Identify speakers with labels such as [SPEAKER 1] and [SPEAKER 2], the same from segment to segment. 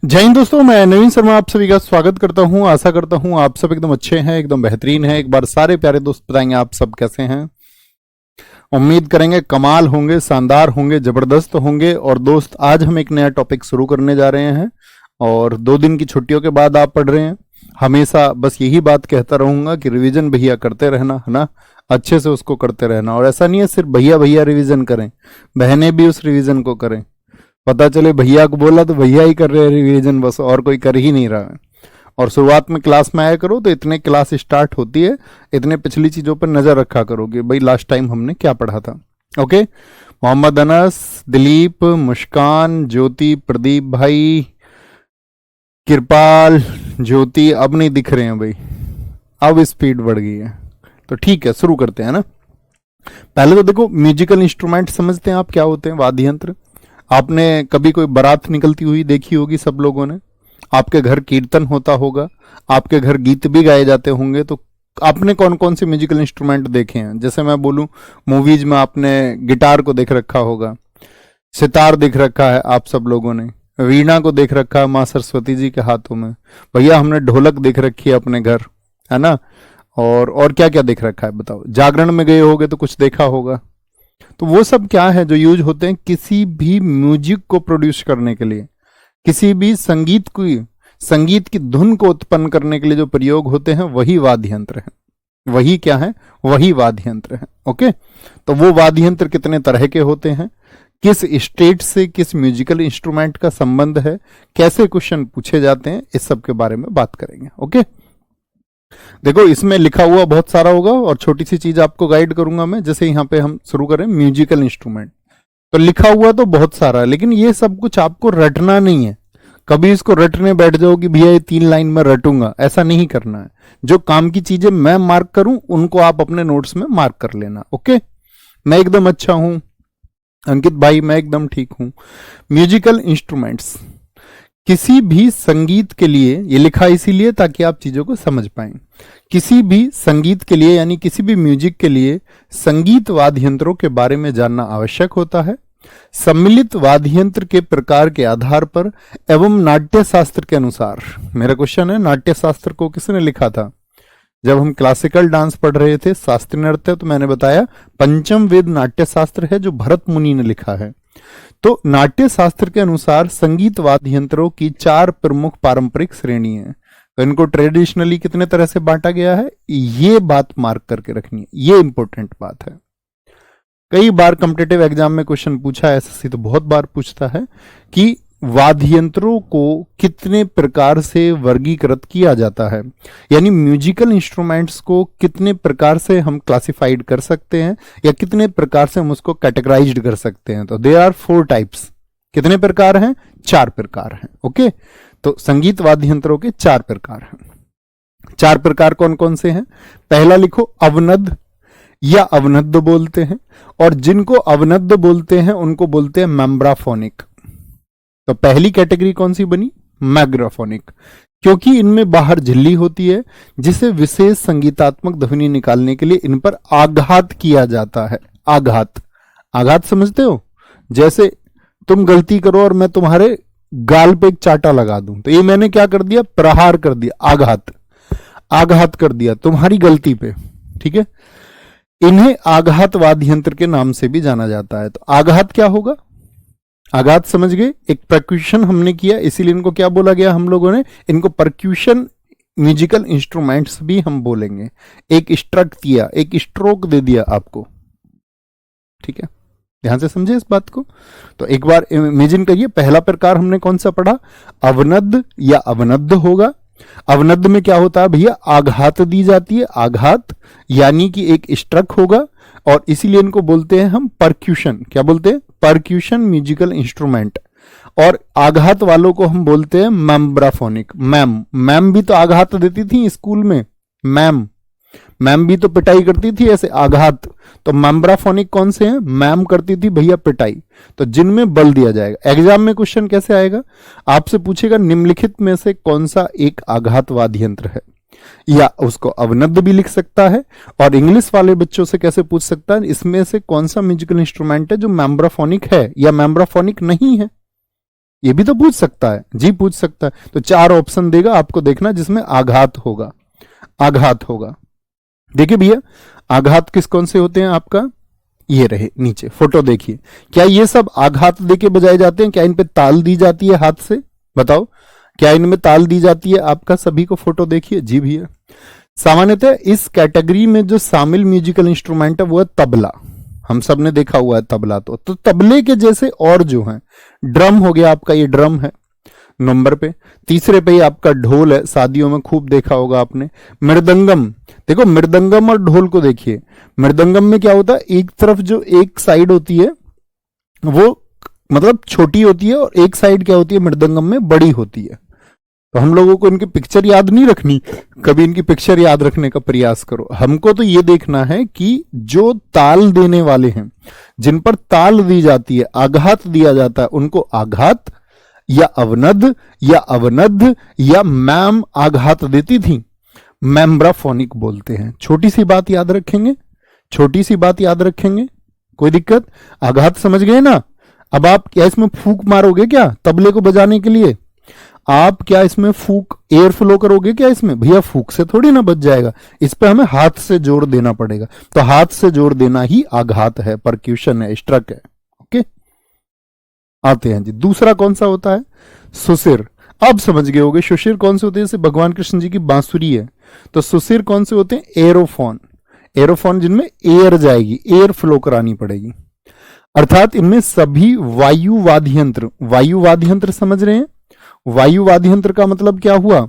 [SPEAKER 1] जय हिंद दोस्तों, मैं नवीन शर्मा आप सभी का स्वागत करता हूं। आशा करता हूं आप सब एकदम अच्छे हैं, एकदम बेहतरीन हैं। एक बार सारे प्यारे दोस्त बताएंगे आप सब कैसे हैं। उम्मीद करेंगे कमाल होंगे, शानदार होंगे, जबरदस्त होंगे। और दोस्त आज हम एक नया टॉपिक शुरू करने जा रहे हैं और 2 दिन की छुट्टियों के बाद आप पढ़ रहे हैं। हमेशा बस यही बात कहता रहूंगा कि रिवीजन भैया करते रहना, है ना, अच्छे से उसको करते रहना। और ऐसा नहीं है सिर्फ भैया भैया रिवीजन करें, बहनें भी उस रिवीजन को करें। पता चले भैया को बोला तो भैया ही कर रहे हैं रिवीजन, बस और कोई कर ही नहीं रहा है। और शुरुआत में क्लास में आया करो तो इतने क्लास स्टार्ट होती है, इतने पिछली चीजों पर नजर रखा करो कि भाई लास्ट टाइम हमने क्या पढ़ा था। ओके, मोहम्मद अनस, दिलीप, मुस्कान, ज्योति, प्रदीप भाई, कृपाल, ज्योति अब नहीं दिख रहे हैं भाई, अब स्पीड बढ़ गई है। तो ठीक है, शुरू करते हैं ना। पहले तो देखो, म्यूजिकल इंस्ट्रूमेंट समझते हैं आप क्या होते हैं। वाद्य यंत्र आपने कभी कोई बारात निकलती हुई देखी होगी सब लोगों ने, आपके घर कीर्तन होता होगा, आपके घर गीत भी गाए जाते होंगे। तो आपने कौन कौन से म्यूजिकल इंस्ट्रूमेंट देखे हैं? जैसे मैं बोलूं, मूवीज में आपने गिटार को देख रखा होगा, सितार देख रखा है आप सब लोगों ने, वीणा को देख रखा है माँ सरस्वती जी के हाथों में। भैया हमने ढोलक देख रखी है अपने घर, है ना। और क्या क्या देख रखा है बताओ। जागरण में गए होगे तो कुछ देखा होगा। तो वो सब क्या है जो यूज होते हैं किसी भी म्यूजिक को प्रोड्यूस करने के लिए, किसी भी संगीत की धुन को उत्पन्न करने के लिए जो प्रयोग होते हैं वही वाद्य यंत्र है। वही क्या है? वही वाद्य यंत्र है। ओके, तो वो वाद्य यंत्र कितने तरह के होते हैं, किस स्टेट से किस म्यूजिकल इंस्ट्रूमेंट का संबंध है, कैसे क्वेश्चन पूछे जाते हैं, इस सब के बारे में बात करेंगे। ओके, देखो इसमें लिखा हुआ बहुत सारा होगा और छोटी सी चीज आपको गाइड करूंगा मैं। जैसे यहाँ पे हम शुरू करें म्यूजिकल इंस्ट्रूमेंट, तो लिखा हुआ तो बहुत सारा है, लेकिन ये सब कुछ आपको रटना नहीं है। कभी इसको रटने बैठ जाओ कि भैया ये 3 लाइन में रटूंगा, ऐसा नहीं करना है। जो काम की चीजें मैं मार्क करूं उनको आप अपने नोट्स में मार्क कर लेना। ओके, मैं एकदम अच्छा हूं, अंकित भाई मैं एकदम ठीक हूं। म्यूजिकल इंस्ट्रूमेंट्स किसी भी संगीत के लिए, ये लिखा इसीलिए ताकि आप चीजों को समझ पाएं। किसी भी संगीत के लिए यानी किसी भी म्यूजिक के लिए संगीत वाद्य यंत्रों के बारे में जानना आवश्यक होता है। सम्मिलित वाद्य यंत्र के प्रकार के आधार पर एवं नाट्य शास्त्र के अनुसार। मेरा क्वेश्चन है, नाट्य शास्त्र को किसने लिखा था? जब हम क्लासिकल डांस पढ़ रहे थे, शास्त्रीय नृत्य, तो मैंने बताया पंचम वेद नाट्य शास्त्र है जो भरत मुनि ने लिखा है। तो नाट्य शास्त्र के अनुसार संगीत वाद्य यंत्रों की 4 प्रमुख पारंपरिक श्रेणी है। तो इनको ट्रेडिशनली कितने तरह से बांटा गया है, ये बात मार्क करके रखनी है, ये इंपॉर्टेंट बात है। कई बार कॉम्पिटिटिव एग्जाम में क्वेश्चन पूछा है, एसएससी तो बहुत बार पूछता है कि वाद्य यंत्रों को कितने प्रकार से वर्गीकृत किया जाता है, यानी म्यूजिकल इंस्ट्रूमेंट्स को कितने प्रकार से हम क्लासिफाइड कर सकते हैं या कितने प्रकार से हम उसको कैटेगराइज्ड कर सकते हैं। तो देयर आर 4 टाइप्स। कितने प्रकार हैं? 4 प्रकार हैं। ओके, तो संगीत वाद्य यंत्रों के 4 प्रकार हैं। 4 प्रकार कौन कौन से हैं? पहला लिखो, अवनद या अवनद्ध बोलते हैं, और जिनको अवनद्ध बोलते हैं उनको बोलते हैं मेम्ब्राफोनिक। तो पहली कैटेगरी कौन सी बनी? मैग्राफोनिक, क्योंकि इनमें बाहर झिल्ली होती है जिसे विशेष संगीतात्मक ध्वनि निकालने के लिए इन पर आघात किया जाता है। आघात समझते हो? जैसे तुम गलती करो और मैं तुम्हारे गाल पे एक चाटा लगा दूं, तो ये मैंने क्या कर दिया? प्रहार कर दिया, आघात कर दिया तुम्हारी गलती पे। ठीक है, इन्हें आघात वाद्य यंत्र के नाम से भी जाना जाता है। तो आघात क्या होगा? आघात समझ गए, एक परक्यूशन हमने किया, इसीलिए इनको क्या बोला गया हम लोगों ने? इनको परक्यूशन म्यूजिकल इंस्ट्रूमेंट्स भी हम बोलेंगे। एक स्ट्रक दिया, एक स्ट्रोक दे दिया आपको। ठीक है, ध्यान से समझे इस बात को। तो एक बार इमेजिन करिए, पहला प्रकार हमने कौन सा पढ़ा? अवनद्ध या अवनद्ध होगा। अवनद्ध में क्या होता है भैया? आघात दी जाती है, आघात यानी कि एक स्ट्रक होगा, और इसीलिए इनको बोलते हैं हम परक्यूशन। क्या बोलते हैं? Percussion musical instrument. और आघात वालों को हम बोलते हैं मेम्ब्राफोनिक। मैम भी तो आघात देती थी स्कूल में, मैम भी तो पिटाई करती थी ऐसे, आघात। तो मेम्ब्राफोनिक कौन से हैं? मैम करती थी भैया पिटाई। तो जिनमें बल दिया जाएगा। एग्जाम में क्वेश्चन कैसे आएगा? आपसे पूछेगा निम्नलिखित में से कौन सा एक आघात वाद्य यंत्र है, या उसको अवनद्ध भी लिख सकता है। और इंग्लिश वाले बच्चों से कैसे पूछ सकता है, इसमें से कौन सा म्यूजिकल इंस्ट्रूमेंट है जो मेम्ब्राफोनिक है या मेम्ब्राफोनिक नहीं है। ये भी तो पूछ सकता है जी, पूछ सकता है। तो 4 ऑप्शन देगा आपको, देखना जिसमें आघात होगा, आघात होगा। देखिए भैया, आघात किस कौन से होते हैं आपका, ये रहे नीचे फोटो देखिए। क्या ये सब आघात देके बजाए जाते हैं? क्या इन पे ताल दी जाती है हाथ से? बताओ, क्या इनमें ताल दी जाती है? आपका सभी को फोटो देखिए जी भैया। सामान्यतः इस कैटेगरी में जो शामिल म्यूजिकल इंस्ट्रूमेंट है वो है तबला। हम सब ने देखा हुआ है तबला। तो तबले के जैसे और जो है, ड्रम हो गया आपका, ये ड्रम है नंबर पे। तीसरे पे ही आपका ढोल है, शादियों में खूब देखा होगा आपने। मृदंगम, देखो मृदंगम और ढोल को देखिए। मृदंगम में क्या होता है, एक तरफ जो एक साइड होती है वो मतलब छोटी होती है, और एक साइड क्या होती है मृदंगम में, बड़ी होती है। तो हम लोगों को इनकी पिक्चर याद नहीं रखनी, कभी इनकी पिक्चर याद रखने का प्रयास करो। हमको तो ये देखना है कि जो ताल देने वाले हैं, जिन पर ताल दी जाती है, आघात दिया जाता है, उनको आघात या अवनद या अवनद्ध या मैम आघात देती थी, मैम्ब्राफोनिक बोलते हैं। छोटी सी बात याद रखेंगे, छोटी सी बात याद रखेंगे, कोई दिक्कत? आघात समझ गए ना? अब आप क्या इसमें फूंक मारोगे क्या तबले को बजाने के लिए? आप क्या इसमें फूंक, एयर फ्लो करोगे क्या इसमें? भैया फूंक से थोड़ी ना बच जाएगा, इस पे हमें हाथ से जोर देना पड़ेगा। तो हाथ से जोर देना ही आघात है, परक्यूशन है, स्ट्रक है। ओके, आते हैं जी। दूसरा कौन सा होता है? सुसिर। अब समझ गए होगे सुशिर कौन से होते हैं। जैसे भगवान कृष्ण जी की बांसुरी है, तो सुसिर कौन से होते हैं? एरोफोन। एरोफोन जिनमें एयर जाएगी, एयर फ्लो करानी पड़ेगी। अर्थात इनमें सभी वायु वाद्य यंत्र, वायु वाद्य यंत्र समझ रहे हैं? वायु वाद्य यंत्र का मतलब क्या हुआ?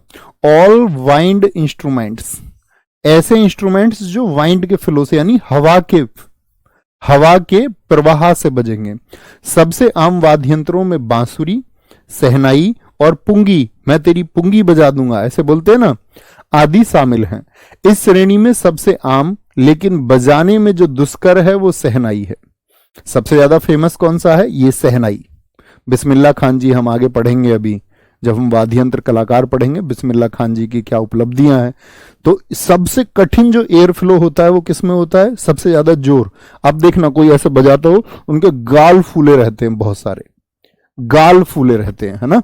[SPEAKER 1] ऑल वाइंड इंस्ट्रूमेंट्स, ऐसे इंस्ट्रूमेंट्स जो वाइंड के फ्लो से यानी हवा के प्रवाह से बजेंगे। सबसे आम वाद्य यंत्रों में बांसुरी, सहनाई और पुंगी, मैं तेरी पुंगी बजा दूंगा ऐसे बोलते हैं ना, आदि शामिल हैं। इस श्रेणी में सबसे आम लेकिन बजाने में जो दुष्कर है वो सहनाई है। सबसे ज्यादा फेमस कौन सा है? ये सहनाई। बिस्मिल्लाह खान जी हम आगे पढ़ेंगे, अभी जब हम वाद्य यंत्र कलाकार पढ़ेंगे बिस्मिल्लाह खान जी की क्या उपलब्धियां हैं। तो सबसे कठिन जो एयर फ्लो होता है वो किस में होता है? सबसे ज्यादा जोर। अब देखना कोई ऐसे बजाता हो, उनके गाल फूले रहते हैं, बहुत सारे गाल फूले रहते हैं, है ना।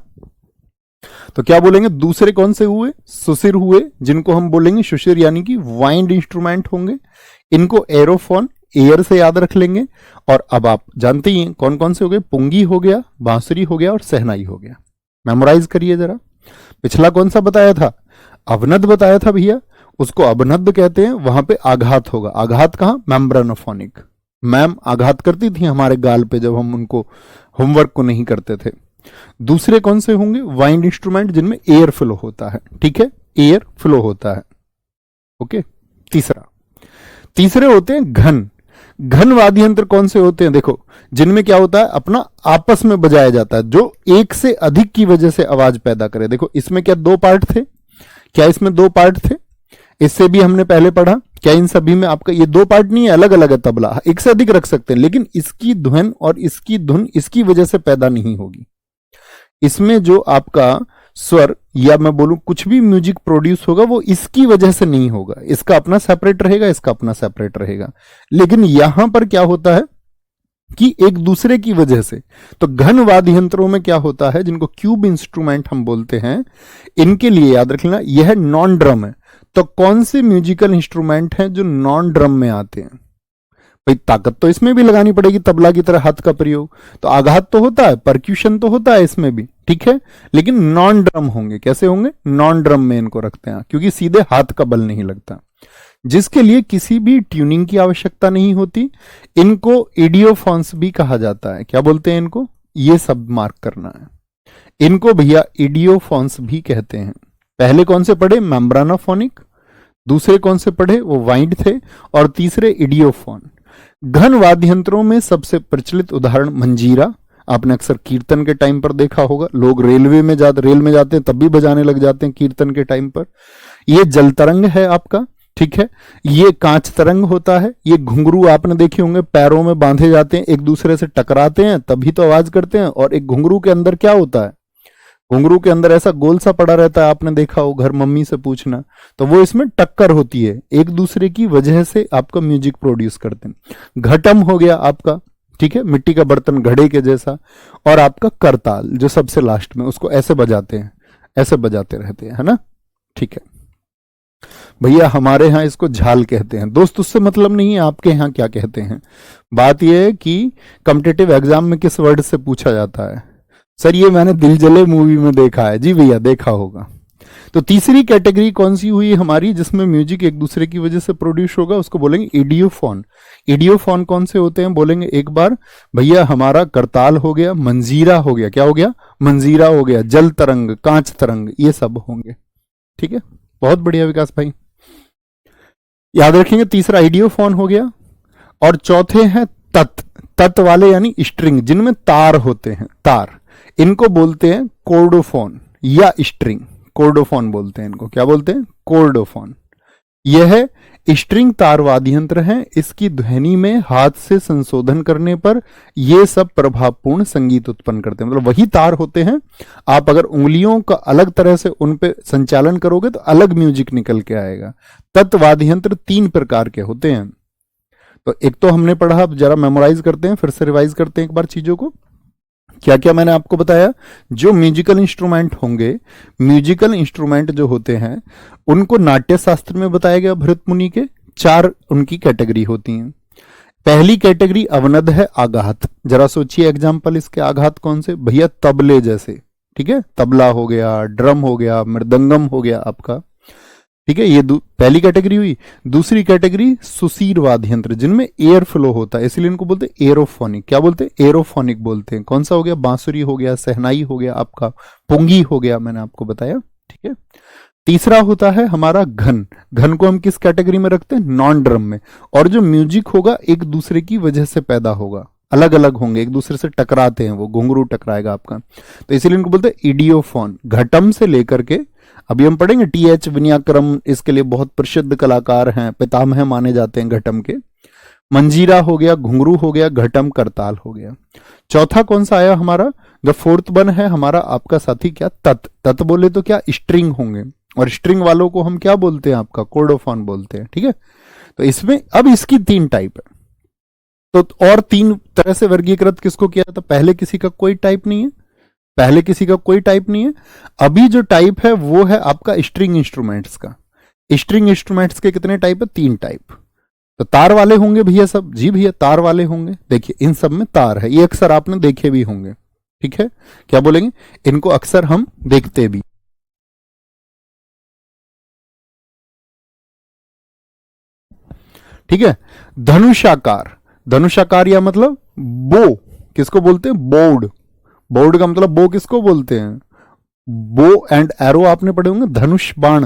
[SPEAKER 1] तो क्या बोलेंगे? दूसरे कौन से हुए? सुसिर हुए, जिनको हम बोलेंगे सुशिर, यानी कि वाइंड इंस्ट्रूमेंट होंगे। इनको एरोफोन, एयर से याद रख लेंगे। और अब आप जानते ही हैं कौन कौन से हो गए? पुंगी हो गया, बांसुरी हो गया और सहनाई हो गया। मेमोराइज करिए जरा। पिछला कौन सा बताया था? अवनद बताया था भैया, उसको अवनद कहते हैं। वहां पे आघात होगा। आघात कहां? मैम्ब्रानोफोनिक। मैम आघात करती थी हमारे गाल पे जब हम उनको होमवर्क को नहीं करते थे। दूसरे कौन से होंगे? वाइंड इंस्ट्रूमेंट जिनमें एयर फ्लो होता है, ठीक है, एयर फ्लो होता है। ओके, तीसरे होते हैं घन वाद्य यंत्र। कौन से होते हैं? देखो, जिनमें क्या होता है, अपना आपस में बजाया जाता है, जो एक से अधिक की वजह से आवाज पैदा करे। देखो इसमें क्या 2 पार्ट थे? क्या इसमें 2 पार्ट थे? इससे भी हमने पहले पढ़ा। क्या इन सभी में आपका ये 2 पार्ट नहीं है, अलग अलग है तबला, एक से अधिक रख सकते हैं, लेकिन इसकी धुन और इसकी धुन इसकी वजह से पैदा नहीं होगी। इसमें जो आपका स्वर या मैं बोलूं कुछ भी म्यूजिक प्रोड्यूस होगा वो इसकी वजह से नहीं होगा, इसका अपना सेपरेट रहेगा, इसका अपना सेपरेट रहेगा। लेकिन यहां पर क्या होता है कि एक दूसरे की वजह से। तो घन वाद्य यंत्रों में क्या होता है, जिनको क्यूब इंस्ट्रूमेंट हम बोलते हैं, इनके लिए याद रख लेना यह नॉन ड्रम है। तो कौन से म्यूजिकल इंस्ट्रूमेंट हैं जो नॉन ड्रम में आते हैं? भाई ताकत तो इसमें भी लगानी पड़ेगी, तबला की तरह हाथ का प्रयोग। तो आघात तो होता है, परक्यूशन तो होता है इसमें भी, ठीक है, लेकिन नॉन ड्रम होंगे। कैसे होंगे? नॉन ड्रम में इनको रखते हैं, क्योंकि सीधे हाथ का बल नहीं लगता, जिसके लिए किसी भी ट्यूनिंग की आवश्यकता नहीं होती। इनको इडियोफोन्स भी कहा जाता है। क्या बोलते हैं इनको? ये सब मार्क करना है। इनको भैया इडियोफोन्स भी कहते हैं। पहले कौन से पढ़े? मेम्ब्रानोफोनिक। दूसरे कौन से पढ़े? वो वाइंड थे। और तीसरे इडियोफोन। घन वाद्य यंत्रों में सबसे प्रचलित उदाहरण मंजीरा। आपने अक्सर कीर्तन के टाइम पर देखा होगा, लोग रेल में जाते हैं तब भी बजाने लग जाते हैं कीर्तन के टाइम पर। ये जल तरंग है आपका, ठीक है। ये कांच तरंग होता है। ये घुंघरू आपने देखे होंगे, पैरों में बांधे जाते हैं, एक दूसरे से टकराते हैं तभी तो आवाज करते हैं। और एक घुंघरू के अंदर क्या होता है? घुंघरू के अंदर ऐसा गोल सा पड़ा रहता है, आपने देखा हो, घर मम्मी से पूछना। तो वो इसमें टक्कर होती है, एक दूसरे की वजह से आपका म्यूजिक प्रोड्यूस करते हैं। घटम हो गया आपका, ठीक है, मिट्टी का बर्तन घड़े के जैसा। और आपका करताल जो सबसे लास्ट में, उसको ऐसे बजाते हैं, ऐसे बजाते रहते हैं, है ना। ठीक है भैया, हमारे यहाँ इसको झाल कहते हैं। दोस्त उससे मतलब नहीं है आपके यहाँ क्या कहते हैं, बात यह है कि कॉम्पिटिटिव एग्जाम में किस वर्ड से पूछा जाता है। सर ये मैंने दिल जले मूवी में देखा है। जी भैया देखा होगा। तो तीसरी कैटेगरी कौन सी हुई हमारी, जिसमें म्यूजिक एक दूसरे की वजह से प्रोड्यूस होगा, उसको बोलेंगे इडियोफोन। इडियोफोन कौन से होते हैं बोलेंगे एक बार भैया, हमारा करताल हो गया, मंजीरा हो गया, क्या हो गया, मंजीरा हो गया, जल तरंग, कांच तरंग, ये सब होंगे। ठीक है, बहुत बढ़िया विकास भाई, याद रखेंगे। तीसरा आइडियोफोन हो गया। और चौथे हैं तत्, तत् वाले यानी स्ट्रिंग, जिनमें तार होते हैं, तार, इनको बोलते हैं कोर्डोफोन या स्ट्रिंग। कोर्डोफोन बोलते हैं इनको, क्या बोलते हैं, कोर्डोफोन। यह है स्ट्रिंग तार वाद्य यंत्र है। इसकी ध्वनि में हाथ से संशोधन करने पर यह सब प्रभावपूर्ण संगीत उत्पन्न करते हैं। मतलब वही तार होते हैं, आप अगर उंगलियों का अलग तरह से उन पे संचालन करोगे तो अलग म्यूजिक निकल के आएगा। तत्व वाद्य यंत्र 3 प्रकार के होते हैं। तो एक तो हमने पढ़ा, अब जरा मेमोराइज करते हैं, फिर से रिवाइज करते हैं एक बार चीजों को। क्या क्या मैंने आपको बताया, जो म्यूजिकल इंस्ट्रूमेंट होंगे, म्यूजिकल इंस्ट्रूमेंट जो होते हैं उनको नाट्य शास्त्र में बताया गया भरत मुनि के। 4 उनकी कैटेगरी होती हैं। पहली कैटेगरी अवनद है आघात। जरा सोचिए एग्जांपल इसके, आघात कौन से भैया, तबले जैसे, ठीक है, तबला हो गया, ड्रम हो गया, मृदंगम हो गया आपका। ठीक है, ये पहली कैटेगरी हुई। दूसरी कैटेगरी सुशीर वाद्य यंत्र, जिनमें एयर फ्लो होता है, इसलिए इनको बोलते हैं एरोफोनिक। क्या बोलते हैं, एरोफोनिक बोलते हैं। कौन सा हो गया, बांसुरी हो गया, सहनाई हो गया, आपका पुंगी हो गया, मैंने आपको बताया। ठीक है, तीसरा होता है हमारा घन। घन को हम किस कैटेगरी में रखते हैं, नॉन ड्रम में। और जो म्यूजिक होगा एक दूसरे की वजह से पैदा होगा, अलग अलग होंगे, एक दूसरे से टकराते हैं, वो घुंघरू टकराएगा आपका, तो इसीलिए इनको बोलते हैं इडियोफोन। घटम से लेकर के, अभी हम पढ़ेंगे, टीएच विनयाक्रम इसके लिए बहुत प्रसिद्ध कलाकार हैं, पितामह माने जाते हैं घटम के। मंजीरा हो गया, घुंघरू हो गया, घटम, करताल हो गया। चौथा कौन सा आया हमारा, द फोर्थ वन है हमारा आपका साथी, क्या, तत्। तत् बोले तो क्या, स्ट्रिंग होंगे, और स्ट्रिंग वालों को हम क्या बोलते हैं, आपका कोर्डोफोन बोलते हैं। ठीक है, तो इसमें अब इसकी 3 टाइप है। तो और 3 तरह से वर्गीकृत किसको किया था, पहले किसी का कोई टाइप नहीं है, पहले किसी का कोई टाइप नहीं है। अभी जो टाइप है वो है आपका स्ट्रिंग इंस्ट्रूमेंट्स का। स्ट्रिंग इंस्ट्रूमेंट्स के कितने टाइप है, 3 टाइप। तो तार वाले होंगे भैया सब, जी भैया तार वाले होंगे। देखिए इन सब में तार है, ये अक्सर आपने देखे भी होंगे। ठीक है, क्या बोलेंगे, इनको अक्सर हम देखते भी। ठीक है, धनुषाकार। धनुषाकार या मतलब बो, किसको बोलते हैं, बोर्ड। बोर्ड का मतलब बो किसको बोलते हैं, बो एंड एरो आपने पढ़े होंगे, धनुष बाण,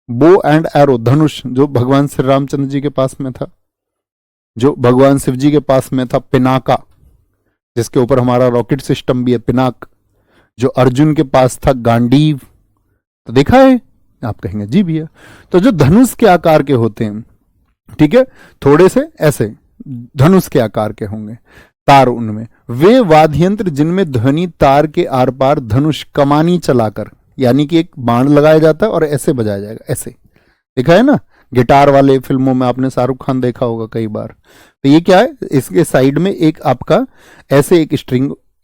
[SPEAKER 1] बो एंड एरो, धनुष जो भगवान श्री रामचंद्र जी के पास में था, जो भगवान शिव जी के पास में था, पिनाका, जिसके ऊपर हमारा रॉकेट सिस्टम भी है, पिनाक। जो अर्जुन के पास था, गांडीव। तो देखा है, आप कहेंगे जी भैया। तो जो धनुष के आकार के होते हैं, ठीक है, थोड़े से ऐसे धनुष के आकार के होंगे, तार उनमें, वे वाद्य यंत्र जिनमें ध्वनि तार के आर पार धनुष कमानी चलाकर, यानी कि एक बाण लगाया जाता है और ऐसे बजाया जाएगा, ऐसे देखा है ना, गिटार वाले फिल्मों में आपने शाहरुख खान देखा होगा कई बार। तो ये क्या है, इसके साइड में एक आपका ऐसे एक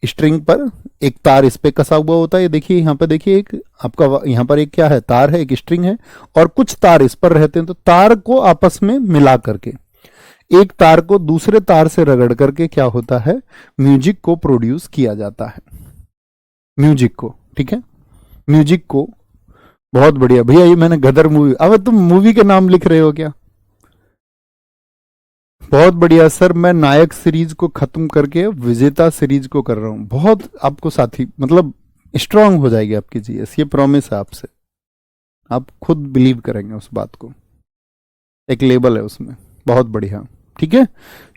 [SPEAKER 1] स्ट्रिंग पर एक तार इस पे कसा हुआ होता है। ये देखिए यहाँ पे, देखिए एक आपका यहाँ पर एक क्या है, तार है, एक स्ट्रिंग है, और कुछ तार इस पर रहते हैं। तो तार को आपस में मिला करके, एक तार को दूसरे तार से रगड़ करके क्या होता है, म्यूजिक को प्रोड्यूस किया जाता है, म्यूजिक को। ठीक है, म्यूजिक को। बहुत बढ़िया भैया, ये मैंने गदर मूवी, अब तुम मूवी के नाम लिख रहे हो क्या, बहुत बढ़िया सर। मैं नायक सीरीज को खत्म करके विजेता सीरीज को कर रहा हूं। बहुत आपको साथी, मतलब स्ट्रांग हो जाएगी आपकी जीएस, ये प्रॉमिस है आपसे, आप खुद बिलीव करेंगे उस बात को, एक लेबल है उसमें। बहुत बढ़िया, ठीक है,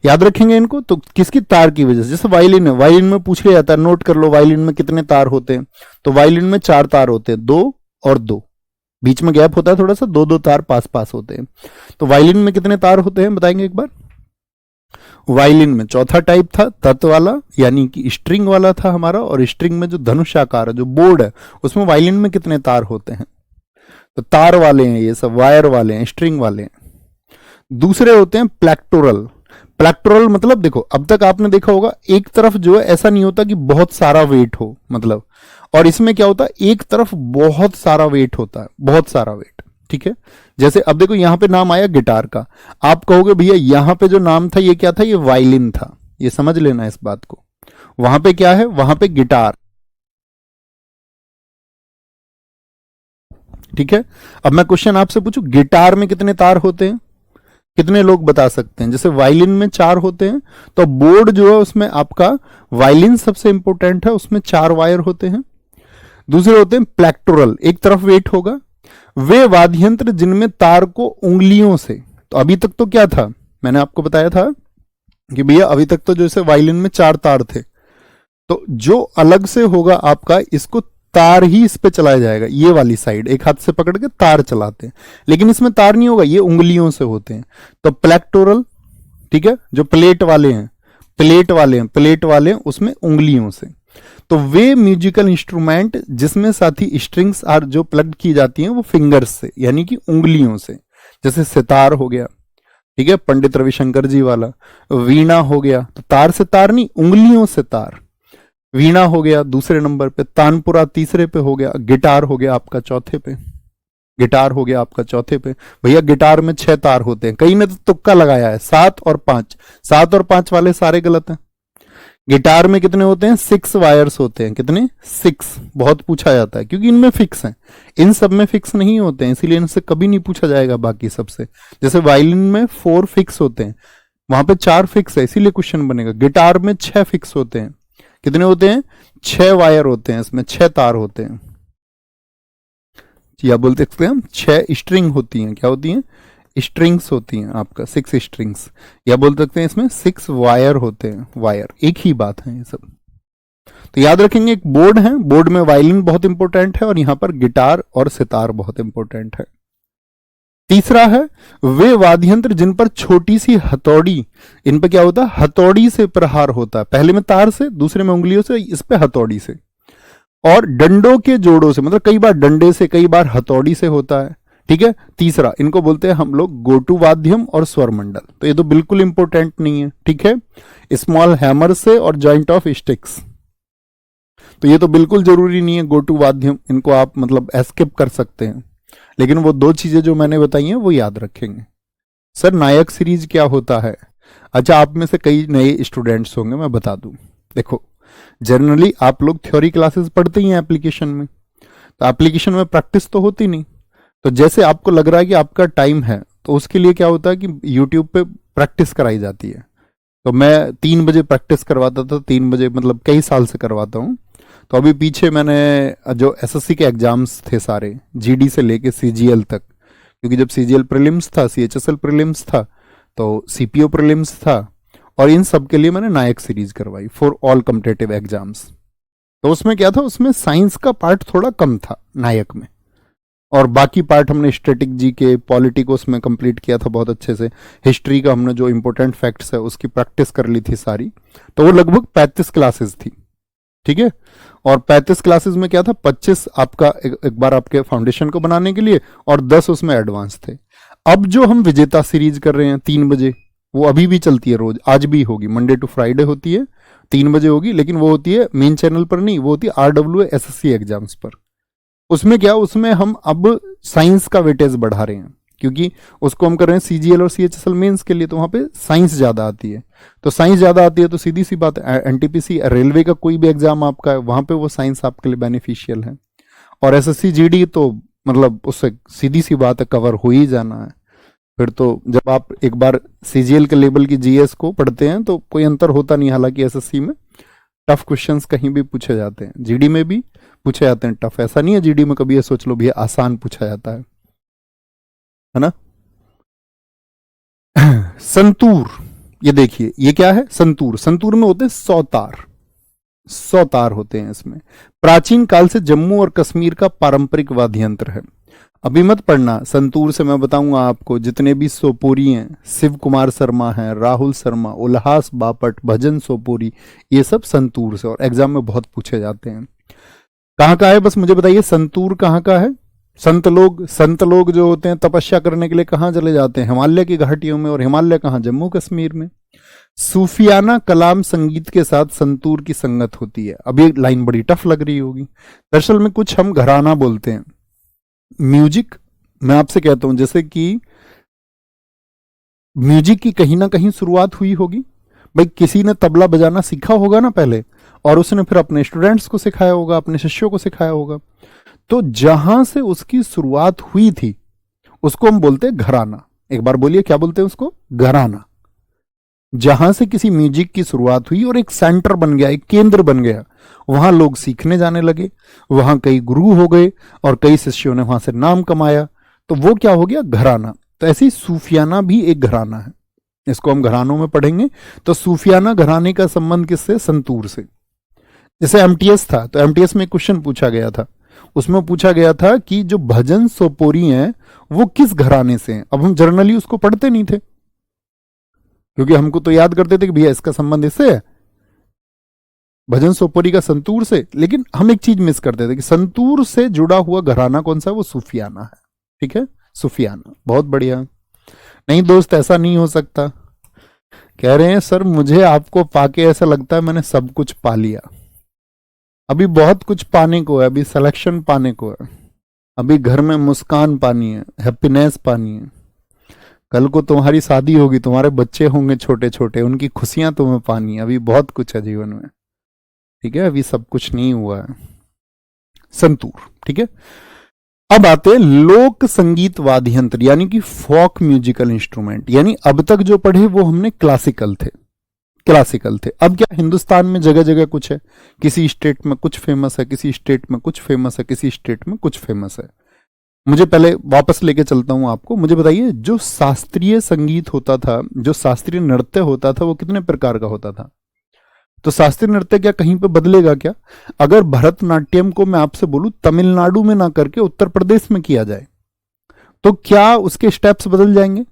[SPEAKER 1] याद रखेंगे इनको। तो किसकी, तार की वजह से। जैसे वायलिन है, वायलिन में पूछ लिया जाता है, नोट कर लो वायलिन में कितने तार होते हैं। तो वायलिन में 4 तार होते हैं, 2 और 2, बीच में गैप होता है थोड़ा सा, 2 तार पास पास होते हैं। तो वायलिन में कितने तार होते हैं बताएंगे एक बार। वायलिन में चौथा टाइप था तत्व वाला, यानी कि स्ट्रिंग वाला था हमारा। और स्ट्रिंग में जो धनुषाकार है, जो बोर्ड है, उसमें वायलिन में कितने तार होते हैं, तो तार वाले हैं ये सब, वायर वाले हैं, स्ट्रिंग वाले हैं। दूसरे होते हैं प्लेक्टोरल। प्लेक्टोरल मतलब देखो, अब तक आपने देखा होगा एक तरफ जो है ऐसा नहीं होता कि बहुत सारा वेट हो, मतलब, और इसमें क्या होता है एक तरफ बहुत सारा वेट होता है, बहुत सारा वेट। ठीक है, जैसे अब देखो यहां पे नाम आया गिटार का, आप कहोगे भैया यहां पे जो नाम था ये क्या था, ये वायलिन था, ये समझ लेना इस बात को। वहां पे क्या है, वहां पे गिटार। ठीक है, अब मैं क्वेश्चन आपसे पूछूं, गिटार में कितने तार होते हैं, कितने लोग बता सकते हैं? जैसे वायलिन में 4 होते हैं, तो बोर्ड जो है उसमें आपका वायलिन सबसे इंपॉर्टेंट है, उसमें 4 वायर होते हैं। दूसरे होते हैं प्लेक्टोरल, एक तरफ वेट होगा। वे वाद्य यंत्र जिनमें तार को उंगलियों से, तो अभी तक तो क्या था, मैंने आपको बताया था कि भैया अभी तक तो जैसे वायलिन में 4 तार थे, तो जो अलग से होगा आपका, इसको तार ही इस पे चलाया जाएगा, ये वाली साइड एक हाथ से पकड़ के तार चलाते हैं, लेकिन इसमें तार नहीं होगा, ये उंगलियों से होते हैं। तो प्लेक्टोरल, ठीक है, जो प्लेट वाले हैं, प्लेट वाले हैं उसमें उंगलियों से। तो वे म्यूजिकल इंस्ट्रूमेंट जिसमें साथी स्ट्रिंग्स आर जो प्लग की जाती हैं वो फिंगर्स से, यानी कि उंगलियों से, जैसे सितार हो गया, ठीक है, पंडित रविशंकर जी वाला। वीणा हो गया, तो तार से तार नहीं, उंगलियों से तार। वीणा हो गया दूसरे नंबर पे, तानपुरा तीसरे पे हो गया, गिटार हो गया आपका चौथे पे, गिटार हो गया आपका चौथे पे। भैया गिटार में 6 तार होते हैं, कई ने तो तुक्का लगाया है 7 और 5, 7 और 5 वाले सारे गलत हैं। गिटार में कितने होते हैं, 6 वायर्स होते हैं, कितने, 6। बहुत पूछा जाता है क्योंकि इनमें फिक्स हैं, इन सब में फिक्स नहीं होते हैं, इसीलिए इनसे कभी नहीं पूछा जाएगा बाकी सबसे। जैसे वायलिन में 4 फिक्स होते हैं, वहां पे 4 फिक्स है, इसीलिए क्वेश्चन बनेगा। गिटार में 6 फिक्स होते हैं, कितने होते हैं, 6 वायर होते हैं, इसमें 6 तार होते हैं, या बोल सकते हैं हम 6 स्ट्रिंग होती हैं, क्या होती हैं, स्ट्रिंग्स होती हैं आपका, 6 स्ट्रिंग्स, या बोल सकते हैं इसमें 6 वायर होते हैं, वायर एक ही बात है ये सब। तो याद रखेंगे, एक बोर्ड है, बोर्ड में वायलिन बहुत इंपॉर्टेंट है और यहां पर गिटार और सितार बहुत इंपॉर्टेंट है। तीसरा है वे वाद्य यंत्र जिन पर छोटी सी हथौड़ी, इन पर क्या होता है, हथौड़ी से प्रहार होता है, पहले में तार से, दूसरे में उंगलियों से, इस पे हथौड़ी से, और डंडों के जोड़ों से, मतलब कई बार डंडे से, कई बार हथौड़ी से होता है। ठीक है, तीसरा इनको बोलते हैं हम लोग गोटू वाद्यम और स्वर मंडल, तो ये तो बिल्कुल इंपॉर्टेंट नहीं है। ठीक है, स्मॉल हैमर से और जॉइंट ऑफ स्टिक्स, तो ये तो बिल्कुल जरूरी नहीं है गोटू वाद्यम, इनको आप मतलब एस्किप कर सकते हैं, लेकिन वो 2 चीजें जो मैंने बताई हैं वो याद रखेंगे। सर नायक सीरीज क्या होता है? अच्छा, आप में से कई नए स्टूडेंट्स होंगे, मैं बता दूं, देखो जनरली आप लोग थ्योरी क्लासेस पढ़ते ही हैं एप्लीकेशन में, तो एप्लीकेशन में प्रैक्टिस तो होती नहीं, तो जैसे आपको लग रहा है कि आपका टाइम है, तो उसके लिए क्या होता है कि यूट्यूब पे प्रैक्टिस कराई जाती है। तो मैं 3 बजे प्रैक्टिस करवाता था, 3 बजे मतलब कई साल से करवाता हूँ। तो अभी पीछे मैंने जो एसएससी के एग्जाम्स थे सारे, जीडी से लेके सीजीएल तक, क्योंकि जब सीजीएल प्रीलिम्स था, सीएचएसएल प्रीलिम्स था, तो सीपीओ प्रीलिम्स था, और इन सब के लिए मैंने नायक सीरीज करवाई फॉर ऑल कॉम्पिटिटिव एग्जाम्स। तो उसमें क्या था, उसमें साइंस का पार्ट थोड़ा कम था नायक में, और बाकी पार्ट हमने स्टैटिक जी के, पॉलिटी को उसमें कंप्लीट किया था बहुत अच्छे से। हिस्ट्री का हमने जो इंपॉर्टेंट फैक्ट्स है उसकी प्रैक्टिस कर ली थी सारी, तो वो लगभग 35 क्लासेस थी। ठीक है, और 35 क्लासेस में क्या था, 25 आपका एक बार आपके फाउंडेशन को बनाने के लिए, और 10 उसमें एडवांस थे। अब जो हम विजेता सीरीज कर रहे हैं 3 बजे, वो अभी भी चलती है रोज, आज भी होगी, मंडे टू फ्राइडे होती है, 3 बजे होगी, लेकिन वो होती है मेन चैनल पर नहीं, वो होती है RWA SSC एग्जाम्स पर। उसमें क्या, उसमें हम अब साइंस का वेटेज बढ़ा रहे हैं, क्योंकि उसको हम कर रहे हैं सीजीएल और सीएचएसएल मेंस के लिए, तो वहां पे साइंस ज्यादा आती है। तो साइंस ज्यादा आती है तो सीधी सी बात है, एनटीपीसी रेलवे का कोई भी एग्जाम आपका है, वहां पे वो साइंस आपके लिए बेनिफिशियल है। और एसएससी जीडी तो मतलब उससे सीधी सी बात है, कवर हो ही जाना है। फिर तो जब आप एक बार सीजीएल के लेवल की जीएस को पढ़ते हैं तो कोई अंतर होता नहीं, हालांकि एसएससी में टफ क्वेश्चंस कहीं भी पूछे जाते हैं, जीडी में भी पूछे जाते हैं टफ, ऐसा नहीं है जीडी में कभी ये सोच लो भी आसान पूछा जाता है ना। संतूर, ये देखिए ये क्या है, संतूर, संतूर में होते हैं 100 तार, 100 तार होते हैं इसमें। प्राचीन काल से जम्मू और कश्मीर का पारंपरिक वाद्य यंत्र है। अभी मत पढ़ना, संतूर से मैं बताऊंगा आपको, जितने भी सोपोरी हैं, शिव कुमार शर्मा हैं, राहुल शर्मा, उल्हास बापट, भजन सोपोरी, ये सब संतूर से, और एग्जाम में बहुत पूछे जाते हैं। कहाँ का है, बस मुझे बताइए संतूर कहाँ का है, संत लोग जो होते हैं तपस्या करने के लिए कहाँ चले जाते हैं? हिमालय की घाटियों में। और हिमालय कहाँ? जम्मू कश्मीर में। सूफियाना कलाम संगीत के साथ संतूर की संगत होती है। अब ये लाइन बड़ी टफ लग रही होगी। दरअसल में कुछ हम घराना बोलते हैं। म्यूजिक, मैं आपसे कहता हूं जैसे कि म्यूजिक की कहीं ना कहीं शुरुआत हुई होगी। भाई किसी ने तबला बजाना सीखा होगा ना पहले, और उसने फिर अपने स्टूडेंट्स को सिखाया होगा, अपने शिष्यों को सिखाया होगा। तो जहां से उसकी शुरुआत हुई थी उसको हम बोलते हैं घराना। एक बार बोलिए, क्या बोलते हैं उसको? घराना। जहां से किसी म्यूजिक की शुरुआत हुई और एक सेंटर बन गया, एक केंद्र बन गया, वहां लोग सीखने जाने लगे, वहां कई गुरु हो गए और कई शिष्यों ने वहां से नाम कमाया, तो वो क्या हो गया? घराना। तो ऐसे ही सूफियाना भी एक घराना है, इसको हम घरानों में पढ़ेंगे। तो सूफियाना घराने का संबंध किससे? संतूर से। जैसे एमटीएस था, तो एमटीएस में क्वेश्चन पूछा गया था, उसमें पूछा गया था कि जो भजन सोपोरी हैं वो किस घराने से हैं। अब हम जर्नली उसको पढ़ते नहीं थे, क्योंकि हमको तो याद करते थे कि भैया इसका संबंध इससे है, भजन सोपोरी का संतूर से। लेकिन हम एक चीज मिस करते थे कि संतूर से जुड़ा हुआ घराना कौन सा है? वो सूफियाना है। ठीक है, सूफियाना। बहुत बढ़िया। नहीं दोस्त, ऐसा नहीं हो सकता। कह रहे हैं सर मुझे आपको पाके ऐसा लगता है मैंने सब कुछ पा लिया। अभी बहुत कुछ पाने को है, अभी सिलेक्शन पाने को है, अभी घर में मुस्कान पानी है, हैप्पीनेस पानी है। कल को तुम्हारी शादी होगी, तुम्हारे बच्चे होंगे छोटे छोटे, उनकी खुशियां तुम्हें पानी है। अभी बहुत कुछ है जीवन में। ठीक है, अभी सब कुछ नहीं हुआ है। संतूर। ठीक है, अब आते हैं लोक संगीत वाद्य यंत्र, यानी कि फोक म्यूजिकल इंस्ट्रूमेंट। यानी अब तक जो पढ़े वो हमने क्लासिकल थे, क्लासिकल थे। अब क्या हिंदुस्तान में जगह जगह कुछ है, किसी स्टेट में कुछ फेमस है, किसी स्टेट में कुछ फेमस है, किसी स्टेट में कुछ फेमस है। मुझे पहले वापस लेके चलता हूं आपको। मुझे बताइए, जो शास्त्रीय संगीत होता था, जो शास्त्रीय नृत्य होता था, वो कितने प्रकार का होता था? तो शास्त्रीय नृत्य क्या कहीं पे बदलेगा क्या? अगर भरतनाट्यम को मैं आपसे बोलूं तमिलनाडु में ना करके उत्तर प्रदेश में किया जाए, तो क्या उसके स्टेप्स बदल जाएंगे?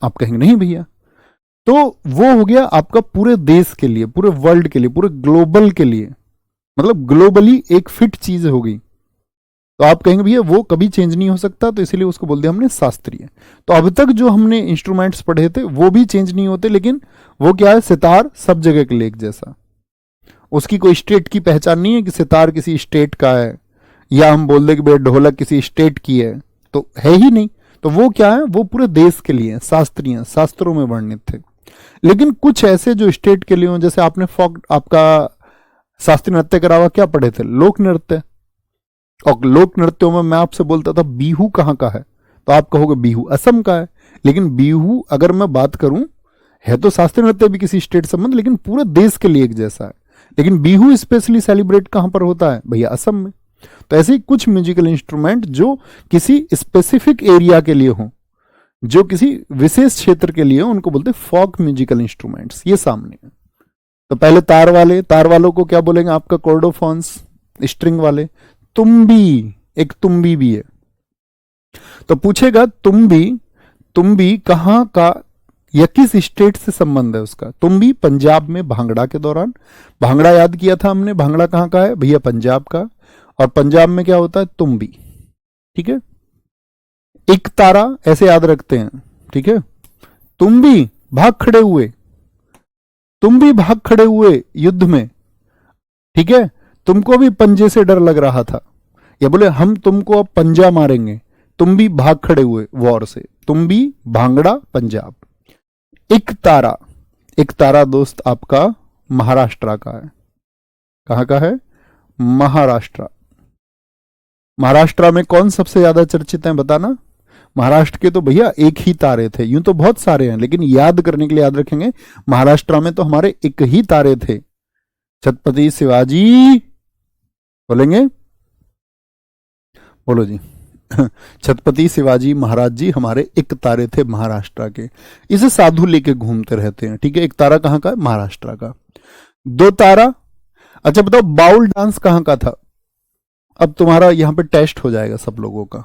[SPEAKER 1] आप कहेंगे नहीं भैया। तो वो हो गया आपका पूरे देश के लिए, पूरे वर्ल्ड के लिए, पूरे ग्लोबल के लिए, मतलब ग्लोबली एक फिट चीज होगी। तो आप कहेंगे भैया वो कभी चेंज नहीं हो सकता, तो इसीलिए उसको बोल दिया हमने शास्त्रीय। तो अब तक जो हमने इंस्ट्रूमेंट्स पढ़े थे वो भी चेंज नहीं होते, लेकिन वो क्या है? सितार सब जगह के लिए एक जैसा। उसकी कोई स्टेट की पहचान नहीं है कि सितार किसी स्टेट का है, या हम बोल दे कि भैया ढोलक किसी स्टेट की है, तो है ही नहीं। तो वो क्या है? वो पूरे देश के लिए शास्त्रीय, शास्त्रों में वर्णित थे। लेकिन कुछ ऐसे जो स्टेट के लिए हो, जैसे आपने फोक, आपका शास्त्रीय नृत्य के अलावा क्या पढ़े थे? लोक नृत्य। और लोक नृत्यों में मैं आपसे बोलता था बिहू कहाँ का है, तो आप कहोगे बिहू असम का है। लेकिन बिहू अगर मैं बात करूं, है तो शास्त्रीय नृत्य भी किसी स्टेट संबंध, लेकिन पूरे देश के लिए एक जैसा है। लेकिन बिहू स्पेशली सेलिब्रेट कहां पर होता है? भैया असम में। तो ऐसे ही कुछ म्यूजिकल इंस्ट्रूमेंट जो किसी स्पेसिफिक एरिया के लिए हो, जो किसी विशेष क्षेत्र के लिए हो, उनको बोलते हैं फोक म्यूजिकल इंस्ट्रूमेंट्स। ये सामने है। तो पहले तार वाले, तार वालों को क्या बोलेंगे? आपका कॉर्डोफोन्स। स्ट्रिंग वाले तुम्बी, एक तुम्बी भी है। तो पूछेगा तुम्बी कहां का या किस स्टेट से संबंध है उसका? तुम्बी पंजाब में भांगड़ा के दौरान, भांगड़ा याद किया था हमने, भांगड़ा कहां का है भैया? पंजाब का। और पंजाब में क्या होता है? तुम्बी। ठीक है, एक तारा ऐसे याद रखते हैं। ठीक है, तुम्बी भाग खड़े हुए, तुम्बी भाग खड़े हुए युद्ध में। ठीक है, तुमको भी पंजे से डर लग रहा था, या बोले हम तुमको अब पंजा मारेंगे, तुम भी भाग खड़े हुए वॉर से। तुम भी भांगड़ा पंजाब। एक तारा दोस्त आपका महाराष्ट्र का है। कहां का है? महाराष्ट्र। महाराष्ट्र में कौन सबसे ज्यादा चर्चित है बताना? महाराष्ट्र के तो भैया एक ही तारे थे, यूं तो बहुत सारे हैं, लेकिन याद करने के लिए याद रखेंगे महाराष्ट्र में तो हमारे एक ही तारे थे, छत्रपति शिवाजी। बोलेंगे? बोलो जी। छत्रपति शिवाजी महाराज जी हमारे एक तारे थे महाराष्ट्र के। इसे साधु लेके घूमते रहते हैं। ठीक है, एक तारा कहां का है? महाराष्ट्र का। दो तारा। अच्छा बताओ बाउल डांस कहां का था? अब तुम्हारा यहां पे टेस्ट हो जाएगा सब लोगों का,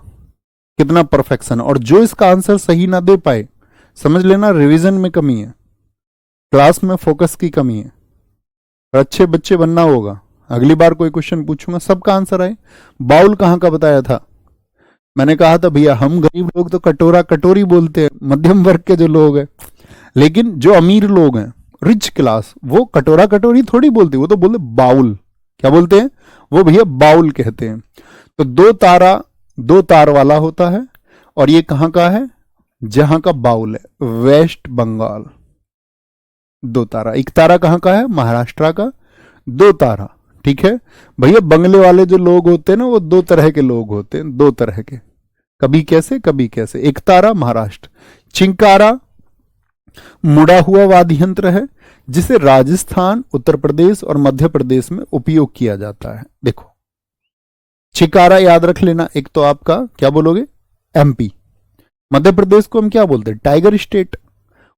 [SPEAKER 1] कितना परफेक्शन। और जो इसका आंसर सही ना दे पाए, समझ लेना रिवीजन में कमी है, क्लास में फोकस की कमी है। अच्छे बच्चे बनना होगा। अगली बार कोई क्वेश्चन पूछूंगा सबका आंसर आए। बाउल कहां का बताया था? मैंने कहा था भैया हम गरीब लोग तो कटोरा कटोरी बोलते हैं, मध्यम वर्ग के जो लोग हैं, लेकिन जो अमीर लोग हैं, रिच क्लास, वो कटोरा कटोरी थोड़ी बोलते, वो तो बोलते बाउल। क्या बोलते हैं वो भैया? बाउल कहते हैं। तो दो तारा, दो तार वाला होता है, और ये कहां का है? जहां का बाउल है, वेस्ट बंगाल। दो तारा, एक तारा कहां का है? महाराष्ट्र का। दो तारा, ठीक है भैया। बंगले वाले जो लोग होते हैं ना, वो दो तरह के लोग होते हैं, दो तरह के, कभी कैसे कभी कैसे। एक तारा महाराष्ट्र। चिंकारा मुड़ा हुआ वाद्य यंत्र है, जिसे राजस्थान, उत्तर प्रदेश और मध्य प्रदेश में उपयोग किया जाता है। देखो, चिकारा याद रख लेना। एक तो आपका क्या बोलोगे? एमपी। मध्य प्रदेश को हम क्या बोलते हैं? Tiger state.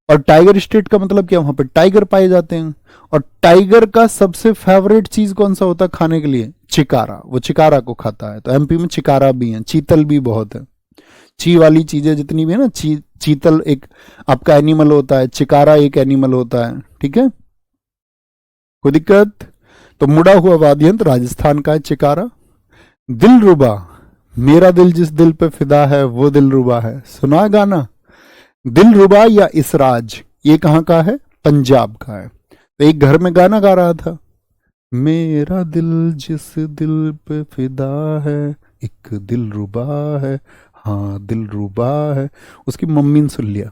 [SPEAKER 1] और टाइगर स्टेट का मतलब क्या? वहां पर टाइगर पाए जाते हैं। और टाइगर का सबसे फेवरेट चीज कौन सा होता है खाने के लिए? चिकारा। वो चिकारा को खाता है। तो एमपी में चिकारा भी है, चीतल भी बहुत है। ची वाली चीजें जितनी भी है ना, चीतल एक आपका एनिमल होता है, चिकारा एक एनिमल होता है, ठीक है, कोई दिक्कत? तो मुड़ा हुआ वाद्य यंत्र राजस्थान का है चिकारा। दिलरुबा, मेरा दिल जिस दिल पे फिदा है वो दिलरुबा है, सुना गाना? दिलरुबा या इसराज, ये कहां का है? पंजाब का है। तो एक घर में गाना गा रहा था, मेरा दिल जिस दिल पे फिदा है, एक दिलरुबा है, हाँ दिलरुबा है। उसकी मम्मी ने सुन लिया।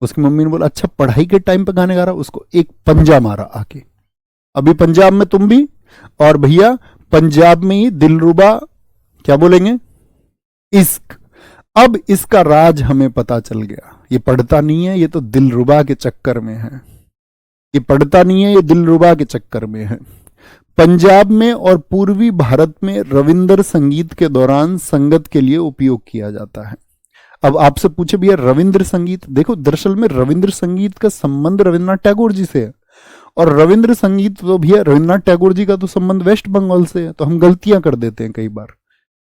[SPEAKER 1] उसकी मम्मी ने बोला अच्छा पढ़ाई के टाइम पे गाने गा रहा, उसको एक पंजा मारा आके। अभी पंजाब में तुम भी, और भैया पंजाब में ही दिलरुबा क्या बोलेंगे? इश्क। अब इसका राज हमें पता चल गया। ये पढ़ता नहीं है, ये तो दिलरुबा के चक्कर में है। ये पढ़ता नहीं है, ये दिलरुबा के चक्कर में है। पंजाब में और पूर्वी भारत में रविंद्र संगीत के दौरान संगत के लिए उपयोग किया जाता है। अब आपसे पूछे भैया रविंद्र संगीत, देखो दरअसल में रविंद्र संगीत का संबंध रविन्द्रनाथ टैगोर जी से है। और रविंद्र संगीत तो भैया रविन्द्रनाथ टैगोर जी का तो संबंध वेस्ट बंगाल से है। तो हम गलतियां कर देते हैं कई बार।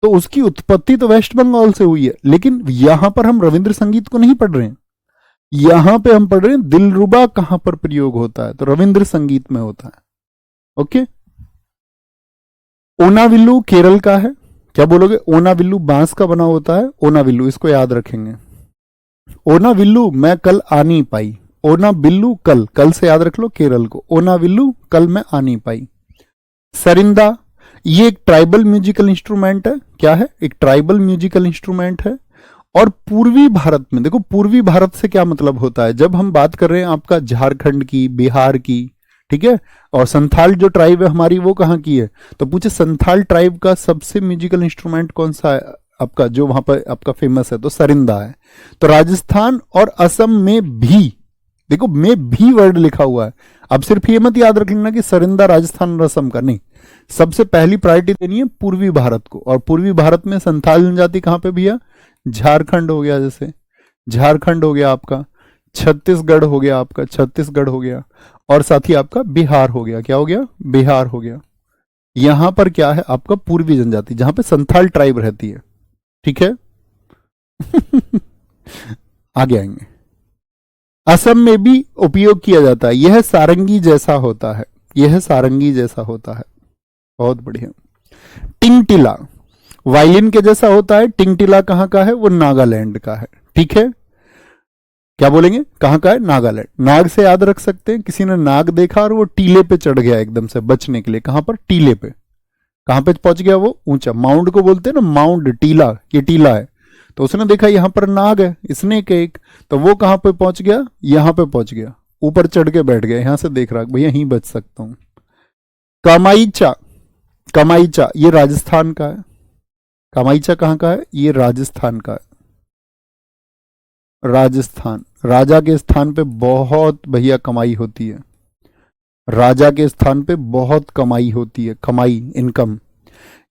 [SPEAKER 1] तो उसकी उत्पत्ति तो वेस्ट बंगाल से हुई है, लेकिन यहां पर हम रविंद्र संगीत को नहीं पढ़ रहे हैं। यहां पे हम पढ़ रहे हैं दिलरुबा कहां पर प्रयोग होता है, तो रविंद्र संगीत में होता है। ओके। ओनाविल्लू केरल का है। क्या बोलोगे? ओनाविल्लू बांस का बना होता है। ओनाविल्लू, इसको याद रखेंगे। ओनाविल्लू मैं कल आ नहीं पाई। ओनाविल्लू कल, कल से याद रख लो केरल को। ओनाविल्लू कल मैं आ नहीं पाई। सरिंदा, ये एक ट्राइबल म्यूजिकल इंस्ट्रूमेंट है। क्या है? एक ट्राइबल म्यूजिकल इंस्ट्रूमेंट है। और पूर्वी भारत में, देखो पूर्वी भारत से क्या मतलब होता है, जब हम बात कर रहे हैं आपका झारखंड की, बिहार की, ठीक है, और संथाल जो ट्राइब है हमारी, वो कहां की है? तो पूछे संथाल ट्राइब का सबसे म्यूजिकल इंस्ट्रूमेंट कौन सा है आपका, जो वहां पर आपका फेमस है? तो सरिंदा है। तो राजस्थान और असम में भी, देखो में भी वर्ड लिखा हुआ है। अब सिर्फ ये मत याद रख लेना कि सरिंदा राजस्थान और असम का, नहीं। सबसे पहली प्रायोरिटी देनी है पूर्वी भारत को। और पूर्वी भारत में संथाल जनजाति कहां पे भैया? झारखंड हो गया, जैसे झारखंड हो गया आपका, छत्तीसगढ़ हो गया आपका, छत्तीसगढ़ हो गया, और साथ ही आपका बिहार हो गया। क्या हो गया? बिहार हो गया। यहां पर क्या है आपका? पूर्वी जनजाति, जहां पे संथाल ट्राइब रहती है, ठीक है। आगे आएंगे। असम में भी उपयोग किया जाता है। यह सारंगी जैसा होता है। यह सारंगी जैसा होता है। बहुत बढ़िया। टिंगटिला वायलिन के जैसा होता है। टिंगटिला कहां का है? वो नागालैंड का है, ठीक है। क्या बोलेंगे? कहां का है? नागालैंड। नाग से याद रख सकते हैं, किसी ने नाग देखा और वो टीले पे चढ़ गया एकदम से बचने के लिए। कहां पर? टीले पे। कहां पे पहुंच गया वो? ऊंचा। माउंड को बोलते हैं ना, माउंड, टीला, ये टीला है। तो उसने देखा यहां पर नाग है, स्नेक है एक, तो वो कहां पे पहुंच गया? यहां पे पहुंच गया, ऊपर चढ़ के बैठ गया। यहां से देख रहा भैया यहीं बच सकता हूं। कामाईचा, कामाईचा ये राजस्थान का है। कामाईचा कहां का है? ये राजस्थान का है। राजस्थान, राजा के स्थान पे बहुत भैया कमाई होती है। राजा के स्थान पे बहुत कमाई होती है, कमाई, इनकम।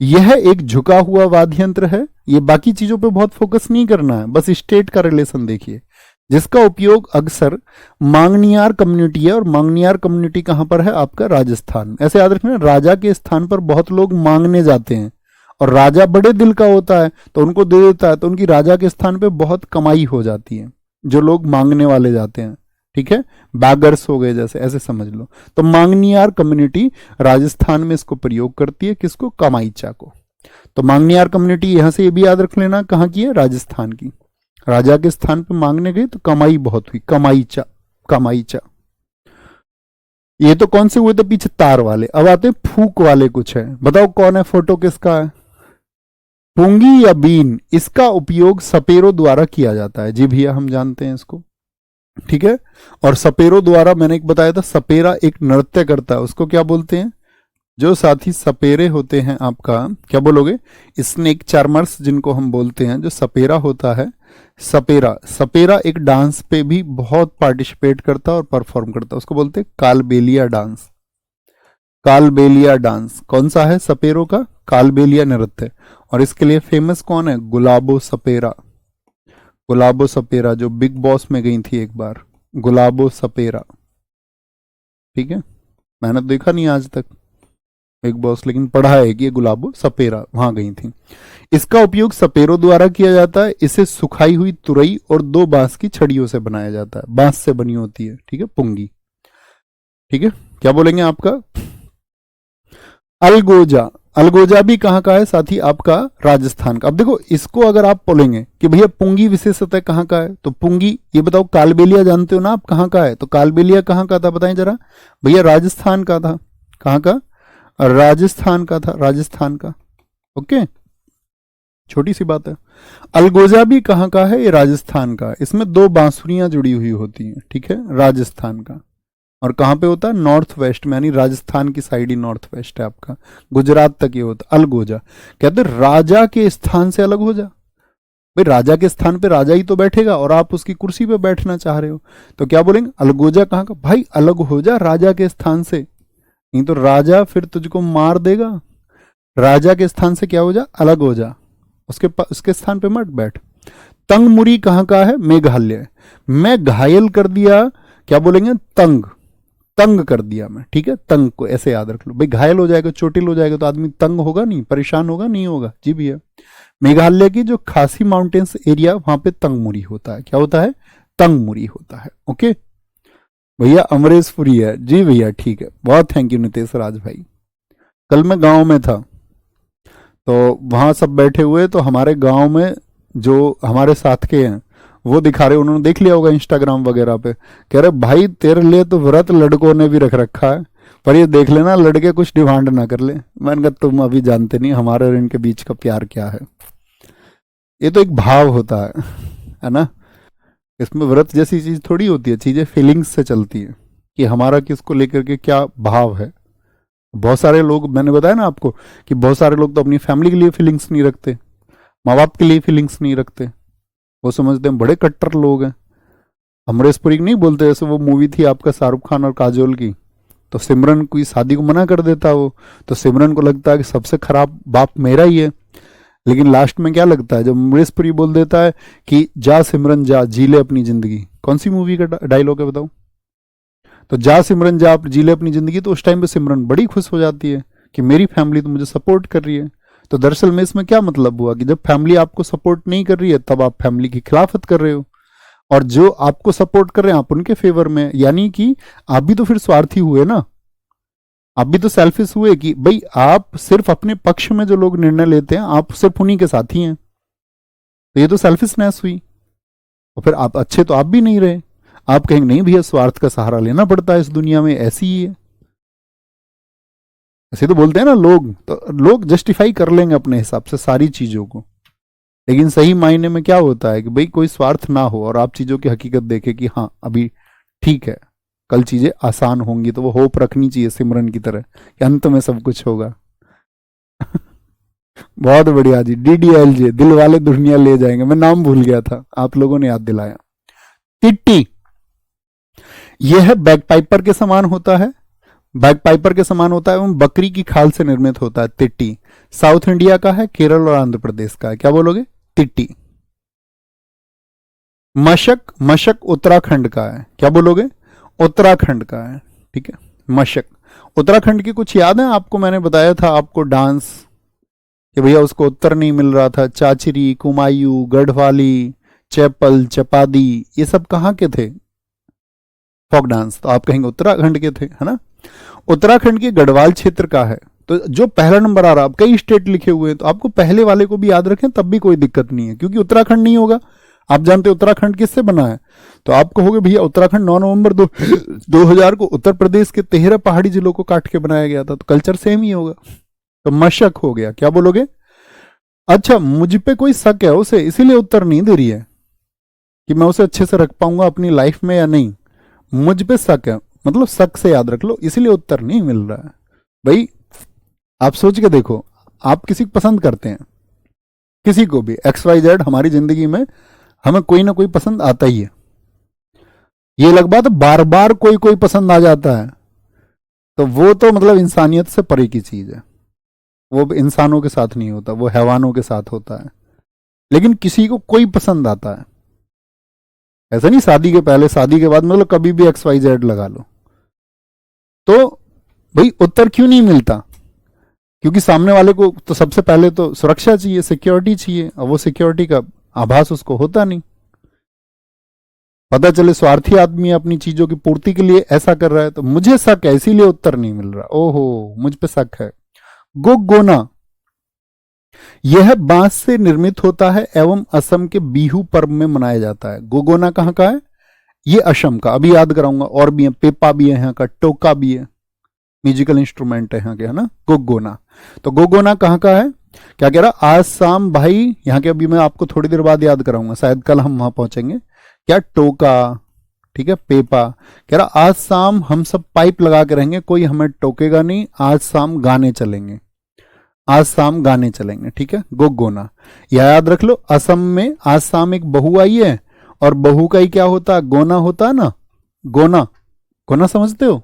[SPEAKER 1] यह एक झुका हुआ वाद्य यंत्र है। ये बाकी चीजों पे बहुत फोकस नहीं करना है, बस स्टेट का रिलेशन देखिए, जिसका उपयोग अक्सर मांगनियार कम्युनिटी है। और मांगनियार कम्युनिटी कहां पर है? आपका राजस्थान। ऐसे याद रखना, राजा के स्थान पर बहुत लोग मांगने जाते हैं, और राजा बड़े दिल का होता है तो उनको दे देता है, तो उनकी राजा के स्थान पे बहुत कमाई हो जाती है, जो लोग मांगने वाले जाते हैं, ठीक है। बैगर्स हो गए जैसे, ऐसे समझ लो। तो मांगनियार कम्युनिटी राजस्थान में इसको प्रयोग करती है। किसको? कामाईचा को। तो मांगनियार कम्युनिटी यहां से ये भी याद रख लेना कहाँ की है, राजस्थान की। राजा के स्थान पे मांगने गए तो कमाई बहुत हुई, कमाईचा, कमाईचा। ये तो कौन से हुए थे पीछे, तार वाले। अब आते हैं फूक वाले कुछ है, बताओ कौन है, फोटो किसका है, पुंगी या बीन। इसका उपयोग सपेरों द्वारा किया जाता है, जी भैया हम जानते हैं इसको, ठीक है। और सपेरों द्वारा मैंने एक बताया था, सपेरा एक नृत्य करता है, उसको क्या बोलते हैं, जो साथी सपेरे होते हैं आपका, क्या बोलोगे, स्नेक चार्मर्स जिनको हम बोलते हैं, जो सपेरा होता है, सपेरा, सपेरा एक डांस पे भी बहुत पार्टिसिपेट करता है और परफॉर्म करता है, उसको बोलते हैं कालबेलिया डांस। कालबेलिया डांस कौन सा है, सपेरों का, कालबेलिया नृत्य। और इसके लिए फेमस कौन है, गुलाबो सपेरा। गुलाबो सपेरा जो बिग बॉस में गई थी एक बार, गुलाबो सपेरा, ठीक है। मैंने तो देखा नहीं आज तक बिग बॉस, लेकिन पढ़ा है कि ये गुलाबो सपेरा वहां गई थी। इसका उपयोग सपेरों द्वारा किया जाता है। इसे सुखाई हुई तुरई और 2 बांस की छड़ियों से बनाया जाता है, बांस से बनी होती है, ठीक है, पुंगी, ठीक है। क्या बोलेंगे आपका, अलगोजा। अलगोजा भी कहाँ का है साथी, आपका राजस्थान का। अब देखो इसको अगर आप बोलेंगे कि भैया पुंगी विशेषतः कहाँ का है, तो पुंगी, ये बताओ कालबेलिया जानते हो ना आप कहाँ का है, तो कालबेलिया कहाँ का था बताएं जरा, भैया राजस्थान का था। कहाँ का, राजस्थान का था, राजस्थान का, ओके, छोटी सी बात है। अलगोजा भी कहाँ का है, ये राजस्थान का। इसमें 2 बांसुरियां जुड़ी हुई होती हैं, ठीक है, राजस्थान का। और कहाँ पे होता है, नॉर्थ वेस्ट में, यानी राजस्थान की साइड ही नॉर्थ वेस्ट है आपका, गुजरात तक ये होता है। अलगोजा कहते राजा के स्थान से अलग हो जा, भाई राजा के स्थान पे राजा ही तो बैठेगा और आप उसकी कुर्सी पे बैठना चाह रहे हो, तो क्या बोलेंगे, अलगोजा कहाँ का, भाई अलग हो जा राजा के स्थान से, नहीं तो राजा फिर तुझको मार देगा। राजा के स्थान से क्या हो जा, अलग हो जा, उसके स्थान पे मत बैठ। तंगमुरी कहाँ का है, मेघालय। मैं घायल कर दिया, क्या बोलेंगे, तंग, तंग कर दिया मैं, ठीक है। तंग को ऐसे याद रख लो, भाई घायल हो जाएगा, चोटिल हो जाएगा तो आदमी तंग होगा नहीं, परेशान होगा नहीं, होगा, जी भैया। मेघालय की जो खासी माउंटेन्स एरिया, वहां पे तंगमुरी होता है, क्या होता है, तंगमुरी होता है, ओके भैया। अमरेशपुरी है, जी भैया, ठीक है, बहुत थैंक यू नितेश राज भाई। कल मैं गांव में था तो वहां सब बैठे हुए, तो हमारे गांव में जो हमारे साथ के हैं वो दिखा रहे, उन्होंने देख लिया होगा इंस्टाग्राम वगैरह पे, कह रहे भाई तेरे लिए तो व्रत लड़कों ने भी रख रखा है, पर ये देख लेना लड़के कुछ डिमांड ना कर ले। मैंने कहा तुम अभी जानते नहीं हमारे और इनके बीच का प्यार क्या है, ये तो एक भाव होता है ना। इसमें व्रत जैसी चीज थोड़ी होती है, चीजें फीलिंग्स से चलती है कि हमारा किसको लेकर के क्या भाव है। बहुत सारे लोग, मैंने बताया ना आपको कि बहुत सारे लोग तो अपनी फैमिली के लिए फीलिंग्स नहीं रखते, माँ बाप के लिए फीलिंग्स नहीं रखते, वो समझते हैं बड़े कट्टर लोग हैं। अमरेशपुरी नहीं बोलते, जैसे वो मूवी थी आपका शाहरुख खान और काजोल की, तो सिमरन की शादी को मना कर देता वो, तो सिमरन को लगता है कि सबसे खराब बाप मेरा ही है, लेकिन लास्ट में क्या लगता है जब अमरेशपुरी बोल देता है कि जा सिमरन जा जी ले अपनी जिंदगी। कौन सी मूवी का डायलॉग है बताओ, तो जा सिमरन जा जी ले अपनी जिंदगी, तो उस टाइम पे सिमरन बड़ी खुश हो जाती है कि मेरी फैमिली तो मुझे सपोर्ट कर रही है। तो दरअसल में इसमें क्या मतलब हुआ कि जब फैमिली आपको सपोर्ट नहीं कर रही है तब आप फैमिली की खिलाफत कर रहे हो, और जो आपको सपोर्ट कर रहे हैं आप उनके फेवर में, यानी कि आप भी तो फिर स्वार्थी हुए ना, आप भी तो सेल्फिश हुए कि भाई आप सिर्फ अपने पक्ष में जो लोग निर्णय लेते हैं आप सिर्फ उन्हीं के साथी हैं, तो ये तो सेल्फिशनेस हुई। और फिर आप अच्छे तो आप भी नहीं रहे, आप कहेंगे नहीं भैया स्वार्थ का सहारा लेना पड़ता है इस दुनिया में, ऐसी ही है, ऐसे तो बोलते हैं ना लोग, तो लोग जस्टिफाई कर लेंगे अपने हिसाब से सारी चीजों को, लेकिन सही मायने में क्या होता है कि भाई कोई स्वार्थ ना हो और आप चीजों की हकीकत देखें कि हाँ अभी ठीक है, कल चीजें आसान होंगी, तो वो होप रखनी चाहिए सिमरन की तरह कि अंत में सब कुछ होगा। बहुत बढ़िया जी, DDLJ दिल वाले दुनिया ले जाएंगे, मैं नाम भूल गया था, आप लोगों ने याद दिलाया। टिट्टी, यह बैगपाइपर के समान होता है, बैगपाइपर के समान होता है एवं बकरी की खाल से निर्मित होता है। टिट्टी साउथ इंडिया का है, केरल और आंध्र प्रदेश का है, क्या बोलोगे, टिट्टी। मशक, मशक उत्तराखंड का है, क्या बोलोगे, उत्तराखंड का है, ठीक है। मशक उत्तराखंड की कुछ याद है आपको, मैंने बताया था आपको डांस कि भैया उसको उत्तर नहीं मिल रहा था, चाचरी, कुमायूं, गढ़वाली, चैपल, चपादी, ये सब कहाँ के थे फोक डांस, तो आप कहेंगे उत्तराखंड के थे, है ना। उत्तराखंड के गढ़वाल क्षेत्र का है, तो जो पहला नंबर आ रहा है, अब कई स्टेट लिखे हुए हैं, तो आपको पहले वाले को भी याद रखें तब भी कोई दिक्कत नहीं है, क्योंकि उत्तराखंड नहीं होगा। आप जानते हैं उत्तराखंड किससे बना है, तो आपको होगा भैया उत्तराखंड 9 नवंबर 2000 को उत्तर प्रदेश के 13 पहाड़ी जिलों को काट के बनाया गया था, तो कल्चर सेम ही होगा। तो मशक हो गया, क्या बोलोगे? अच्छा, मुझ पे कोई शक है उसे, इसीलिए उत्तर नहीं दे रही है कि मैं उसे अच्छे से रख पाऊंगा अपनी लाइफ में या नहीं। मुझ पे शक है, मतलब शक से याद रख लो, इसीलिए उत्तर नहीं मिल रहा है। भाई आप सोच के देखो, आप किसी को पसंद करते हैं, किसी को भी XYZ, हमारी जिंदगी में हमें कोई ना कोई पसंद आता ही है। ये लग बात बार बार कोई कोई पसंद आ जाता है, तो वो तो मतलब इंसानियत से परे की चीज है। वो इंसानों के साथ नहीं होता, वो हैवानों के साथ होता है। लेकिन किसी को कोई पसंद आता है, ऐसा नहीं शादी के पहले, शादी के बाद, मतलब कभी भी XYZ लगा लो। तो भाई उत्तर क्यों नहीं मिलता? क्योंकि सामने वाले को तो सबसे पहले तो सुरक्षा चाहिए, सिक्योरिटी चाहिए, और वो सिक्योरिटी का आभास उसको होता नहीं। पता चले स्वार्थी आदमी अपनी चीजों की पूर्ति के लिए ऐसा कर रहा है, तो मुझे शक है, इसीलिए उत्तर नहीं मिल रहा। ओहो, मुझ पे शक है। गोगोना, यह बांस से निर्मित होता है एवं असम के बिहू पर्व में मनाया जाता है। गोगोना कहाँ का है? ये असम का, अभी याद कराऊंगा। और भी है, पेपा भी है यहाँ का, टोका भी है, म्यूजिकल इंस्ट्रूमेंट है यहाँ के, है ना, गोगोना। तो गोगोना कहाँ का है? क्या कह रहा? आज शाम भाई यहाँ के, अभी मैं आपको थोड़ी देर बाद याद कराऊंगा, शायद कल हम वहां पहुंचेंगे। क्या? टोका, ठीक है, पेपा। कह रहा आज शाम हम सब पाइप लगा के रहेंगे, कोई हमें टोकेगा नहीं, आज शाम गाने चलेंगे, आज शाम गाने चलेंगे, ठीक है। गोगोना यह याद रख लो। असम में आज शाम एक बहू आई है, और बहू का ही क्या होता है? गोना होता है ना, गोना। गोना समझते हो?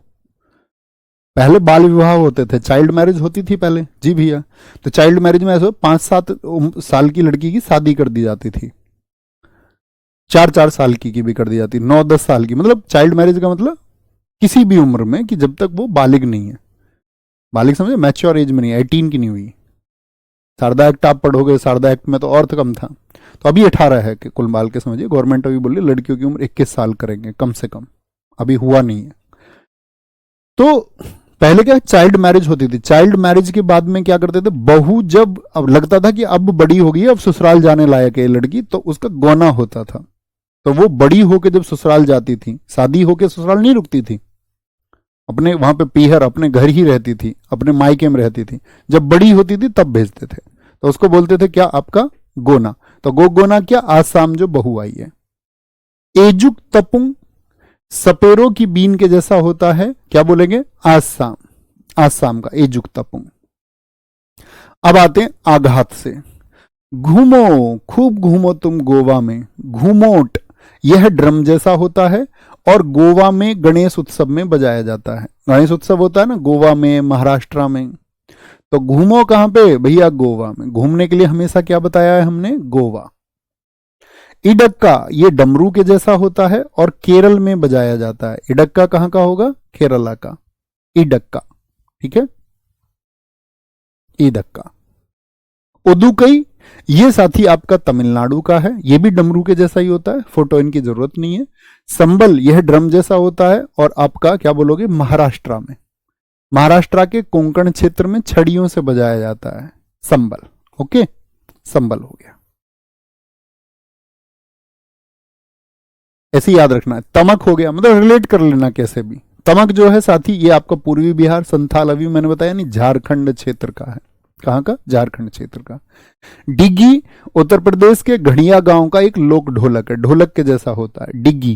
[SPEAKER 1] पहले बाल विवाह होते थे, चाइल्ड मैरिज होती थी पहले, जी भैया। तो चाइल्ड मैरिज में ऐसे 5-7 साल की लड़की की शादी कर दी जाती थी, 4-4 साल की भी कर दी जाती, 9-10 साल की। मतलब चाइल्ड मैरिज का मतलब किसी भी उम्र में, कि जब तक वो बालिग नहीं है, बालिग समझे, मैच्योर एज में नहीं, 18 की नहीं हुई। शारदा एक्ट आप पढ़ोगे, शारदा एक्ट में तो और तो कम था, तो अभी 18 है कि कुल माल के समझिए। गवर्नमेंट अभी बोल रही लड़कियों की उम्र 21 साल करेंगे कम से कम, अभी हुआ नहीं है। तो पहले क्या चाइल्ड मैरिज होती थी, चाइल्ड मैरिज के बाद में क्या करते थे, बहू जब अब लगता था कि अब बड़ी हो गई है, अब ससुराल जाने लायक है लड़की, तो उसका गोना होता था। तो वो बड़ी होके जब ससुराल जाती थी, शादी होके ससुराल नहीं रुकती थी, अपने वहां पे पीहर अपने घर ही रहती थी, अपने मायके में रहती थी। जब बड़ी होती थी तब भेजते थे, तो उसको बोलते थे क्या? आपका गोना। तो गोना क्या? आज शाम जो बहू आई है। एजुक तपुंग, सपेरों की बीन के जैसा होता है, क्या बोलेंगे? आज शाम, आज शाम का एजुक तपुंग। अब आते हैं आघात से। घूमो, खूब घूमो तुम गोवा में। घूमोट, यह ड्रम जैसा होता है, और गोवा में गणेश उत्सव में बजाया जाता है। गणेश उत्सव होता है ना गोवा में, महाराष्ट्र में। तो घूमो कहां पे भैया? गोवा में। घूमने के लिए हमेशा क्या बताया है हमने? गोवा। इडक्का, ये डमरू के जैसा होता है और केरल में बजाया जाता है। इडक्का कहां का होगा? केरला का, इडक्का, ठीक है, इडक्का। उदुकई, ये साथी आपका तमिलनाडु का है, ये भी डमरू के जैसा ही होता है, फोटो इनकी जरूरत नहीं है। संबल, यह ड्रम जैसा होता है, और आपका क्या बोलोगे? महाराष्ट्र में, महाराष्ट्र के कोंकण क्षेत्र में छड़ियों से बजाया जाता है संबल। ओके, संबल हो गया, ऐसे याद रखना है। तमक हो गया, मतलब रिलेट कर लेना कैसे भी। तमक जो है साथी, ये आपका पूर्वी बिहार, संथाल, अभी मैंने बताया नहीं, झारखंड क्षेत्र का है। कहां का? झारखंड क्षेत्र का। डिग्गी, उत्तर प्रदेश के घड़िया गांव का एक लोक ढोलक है, ढोलक के जैसा होता है। डिग्गी,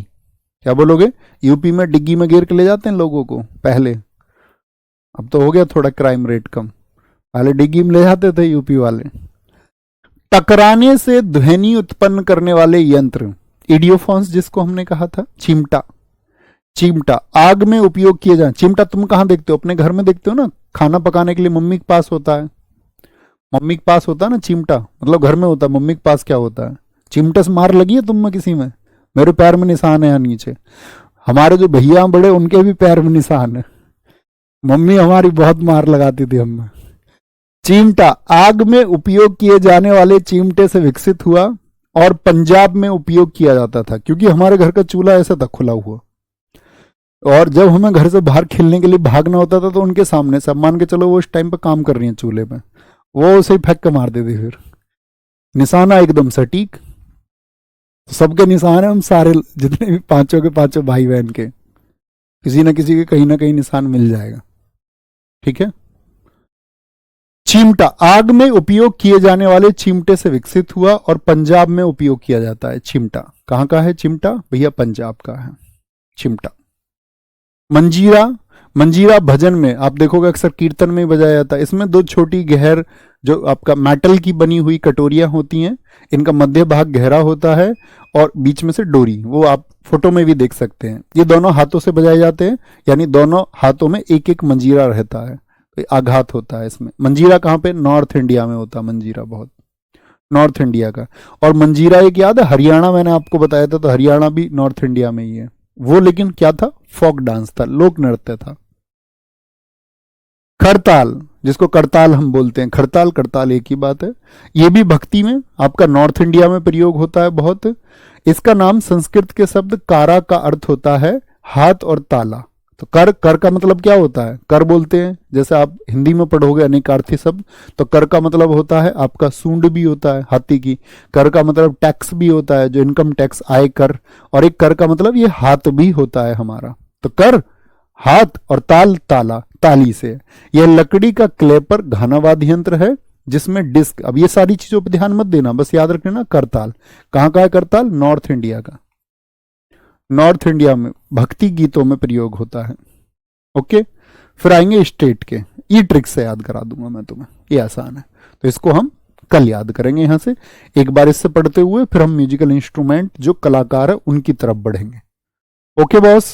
[SPEAKER 1] क्या बोलोगे? यूपी में डिग्गी में घेर के ले जाते हैं लोगों को पहले, अब तो हो गया थोड़ा क्राइम रेट कम, पहले डिग्गी में ले जाते थे यूपी वाले। टकराने से ध्वनि उत्पन्न करने वाले यंत्र, इडियोफोन्स जिसको हमने कहा था। चिमटा, चिमटा आग में उपयोग किए जाए। चिमटा तुम कहां देखते हो? अपने घर में देखते हो ना, खाना पकाने के लिए मम्मी के पास होता है, मम्मी के पास होता है ना चिमटा, मतलब घर में होता है। मम्मी के पास क्या होता है? चिमटे से मार लगी है तुम में किसी में? मेरे पैर में निशान है यहाँ नीचे, हमारे जो भैया बड़े उनके भी पैर में निशान है, मम्मी हमारी बहुत मार लगाती थी हमें। चिमटा आग में उपयोग किए जाने वाले चिमटे से विकसित हुआ, और पंजाब में उपयोग किया जाता था, क्योंकि हमारे घर का चूल्हा ऐसा था खुला हुआ, और जब हमें घर से बाहर खेलने के लिए भागना होता था तो उनके सामने से, अब मान के चलो वो उस टाइम पे काम कर रही हैं चूल्हे पे, वो उसे ही फेंक के मार देती, फिर निशाना एकदम सटीक। सबके निशान है, हम सारे जितने भी पांचों के पांचों भाई बहन के, किसी न किसी के कहीं ना कहीं निशान मिल जाएगा। ठीक है। चिमटा, आग में उपयोग किए जाने वाले चिमटे से विकसित हुआ और पंजाब में उपयोग किया जाता है। चिमटा कहाँ का है? चिमटा भैया पंजाब का है चिमटा। मंजीरा, मंजीरा भजन में आप देखोगे अक्सर कीर्तन में बजाया जाता है। इसमें दो छोटी गहर जो आपका मेटल की बनी हुई कटोरियां होती हैं, इनका मध्य भाग गहरा होता है और बीच में से डोरी, वो आप फोटो में भी देख सकते हैं। ये दोनों हाथों से बजाए जाते हैं, यानी दोनों हाथों में एक एक मंजीरा रहता है, तो आघात होता है इसमें। मंजीरा कहाँ पे? नॉर्थ इंडिया में होता है मंजीरा, बहुत नॉर्थ इंडिया का। और मंजीरा एक याद है हरियाणा, मैंने आपको बताया था, तो हरियाणा भी नॉर्थ इंडिया में ही है वो, लेकिन क्या था? फोक डांस था, लोक नृत्य था। खरताल, जिसको करताल हम बोलते हैं, खरताल करताल एक ही बात है। ये भी भक्ति में आपका नॉर्थ इंडिया में प्रयोग होता है बहुत। इसका नाम संस्कृत के शब्द कारा का अर्थ होता है हाथ और ताला। तो कर, कर का मतलब क्या होता है? कर बोलते हैं, जैसे आप हिंदी में पढ़ोगे अनेकार्थी शब्द, तो कर का मतलब होता है आपका सूंड भी होता है हाथी की। कर का मतलब टैक्स भी होता है, जो इनकम टैक्स, आय कर। और एक कर का मतलब ये हाथ भी होता है हमारा। तो कर हाथ और ताल ताला, ताली से। यह लकड़ी का क्लेपर घाना वाद्य यंत्र है जिसमें डिस्क, अब ये सारी चीजों पर ध्यान मत देना, बस याद रखना करताल कहाँ का है? करताल नॉर्थ इंडिया का, नॉर्थ इंडिया में भक्ति गीतों में प्रयोग होता है। ओके, फिर आएंगे स्टेट के, ये ट्रिक से याद करा दूंगा मैं तुम्हें, ये आसान है, तो इसको हम कल याद करेंगे। यहां से एक बार इससे पढ़ते हुए फिर हम म्यूजिकल इंस्ट्रूमेंट जो कलाकार है उनकी तरफ बढ़ेंगे। Okay boss?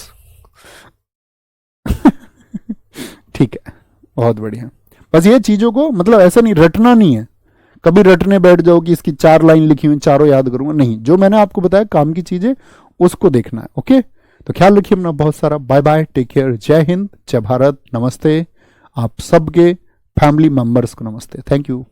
[SPEAKER 1] ठीक है, बहुत बढ़िया। बस ये चीजों को मतलब ऐसा नहीं रटना नहीं है, कभी रटने बैठ जाओ कि इसकी 4 लाइन लिखी हुई चारों याद करूंगा, नहीं, जो मैंने आपको बताया काम की चीजें उसको देखना है। ओके, तो ख्याल रखिए अपना बहुत सारा। बाय बाय, टेक केयर, जय हिंद, जय भारत, नमस्ते। आप सबके फैमिली मेंबर्स को नमस्ते, थैंक यू।